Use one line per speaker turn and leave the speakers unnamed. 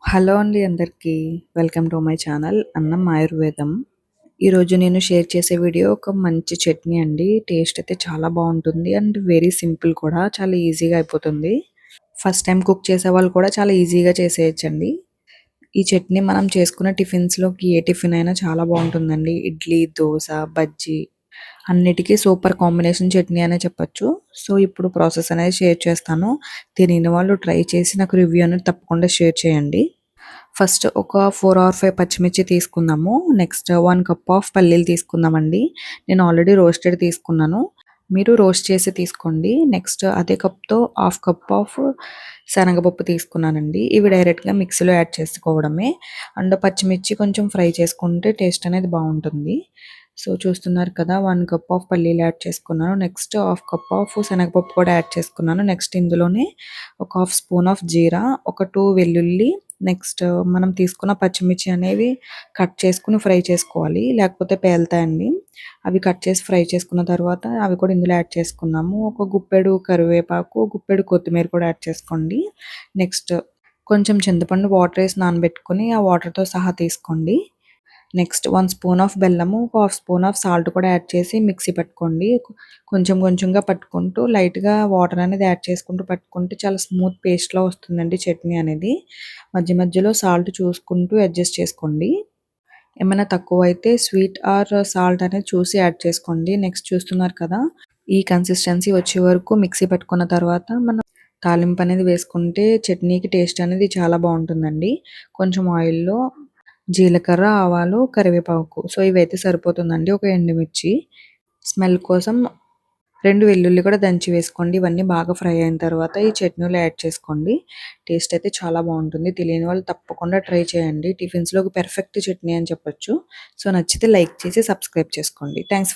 Hello అండి అందరికీ. Welcome to my channel అన్నం ఆయుర్వేదం. ఈరోజు నేను షేర్ చేసే వీడియో ఒక మంచి చట్నీ అండి. టేస్ట్ అయితే చాలా బావుంటుంది అండ్ వెరీ సింపుల్ కూడా. చాలా ఈజీగా అయిపోతుంది. ఫస్ట్ టైం కుక్ చేసేవాళ్ళు కూడా చాలా ఈజీగా చేసేయొచ్చండి. ఈ చట్నీ మనం చేసుకున్న టిఫిన్స్‌లోకి ఏ టిఫిన్ అయినా చాలా బావుంటుందండి. ఇడ్లీ, దోస, బజ్జీ అన్నిటికి సూపర్ కాంబినేషన్ చట్నీ అనే చెప్పొచ్చు. సో, ఇప్పుడు ప్రాసెస్ అనేది షేర్ చేస్తాను. తెలియని వాళ్ళు ట్రై చేసి నాకు రివ్యూ అనేది తప్పకుండా షేర్ చేయండి. ఫస్ట్ ఒక 4 ఆర్ 5 పచ్చిమిర్చి తీసుకుందాము. నెక్స్ట్ 1 కప్ ఆఫ్ పల్లీలు తీసుకుందామండి. నేను ఆల్రెడీ రోస్టెడ్ తీసుకున్నాను. మీరు రోస్ట్ చేసి తీసుకోండి. నెక్స్ట్ అదే కప్‌తో హాఫ్ కప్ ఆఫ్ శనగపప్పు తీసుకున్నానండి. ఇవి డైరెక్ట్‌గా మిక్సీలో యాడ్ చేసుకోవడమే. అండ్ పచ్చిమిర్చి కొంచెం ఫ్రై చేసుకుంటే టేస్ట్ అనేది బావుంటుంది. సో, చూస్తున్నారు కదా! 1 కప్ ఆఫ్ పల్లీలు యాడ్ చేసుకున్నాను. నెక్స్ట్ హాఫ్ కప్ ఆఫ్ శనగపప్పు కూడా యాడ్ చేసుకున్నాను. నెక్స్ట్ ఇందులోనే ఒక హాఫ్ స్పూన్ ఆఫ్ జీరా, ఒక 2 వెల్లుల్లి, నెక్స్ట్ మనం తీసుకున్న పచ్చిమిర్చి అనేవి కట్ చేసుకొని ఫ్రై చేసుకోవాలి. లేకపోతే పేలుతాయండి. అవి కట్ చేసి ఫ్రై చేసుకున్న తర్వాత అవి కూడా ఇందులో యాడ్ చేసుకుందాము. ఒక గుప్పెడు కరివేపాకు, గుప్పెడు కొత్తిమీర కూడా యాడ్ చేసుకోండి. నెక్స్ట్ కొంచెం చింతపండు వాటర్ ఏసి నానబెట్టుకొని ఆ వాటర్‌తో సహా తీసుకోండి. నెక్స్ట్ 1 స్పూన్ ఆఫ్ బెల్లము, ఒక హాఫ్ స్పూన్ ఆఫ్ సాల్ట్ కూడా యాడ్ చేసి మిక్సీ పట్టుకోండి. కొంచెం కొంచెంగా పట్టుకుంటూ లైట్‌గా వాటర్ అనేది యాడ్ చేసుకుంటూ పట్టుకుంటే చాలా స్మూత్ పేస్ట్‌లా వస్తుందండి చట్నీ అనేది. మధ్య మధ్యలో సాల్ట్ చూసుకుంటూ అడ్జస్ట్ చేసుకోండి. ఏమైనా తక్కువైతే స్వీట్ ఆర్ సాల్ట్ అనేది చూసి యాడ్ చేసుకోండి. నెక్స్ట్ చూస్తున్నారు కదా! ఈ కన్సిస్టెన్సీ వచ్చే వరకు మిక్సీ పట్టుకున్న తర్వాత మనం తాలింపు అనేది వేసుకుంటే చట్నీకి టేస్ట్ అనేది చాలా బావుంటుందండి. కొంచెం ఆయిల్‌లో జీలకర్ర, ఆవాలు, కరివేపాకు. సో, ఇవైతే సరిపోతుందండి. ఒక ఎండుమిర్చి. స్మెల్ కోసం 2 వెల్లుల్లి కూడా దంచి వేసుకోండి. ఇవన్నీ బాగా ఫ్రై అయిన తర్వాత ఈ చట్నీలో యాడ్ చేసుకోండి. టేస్ట్ అయితే చాలా బావుంటుంది. తెలియని వాళ్ళు తప్పకుండా ట్రై చేయండి. టిఫిన్స్‌లోకి పెర్ఫెక్ట్ చట్నీ అని చెప్పొచ్చు. సో, నచ్చితే లైక్ చేసి సబ్స్క్రైబ్ చేసుకోండి. థాంక్స్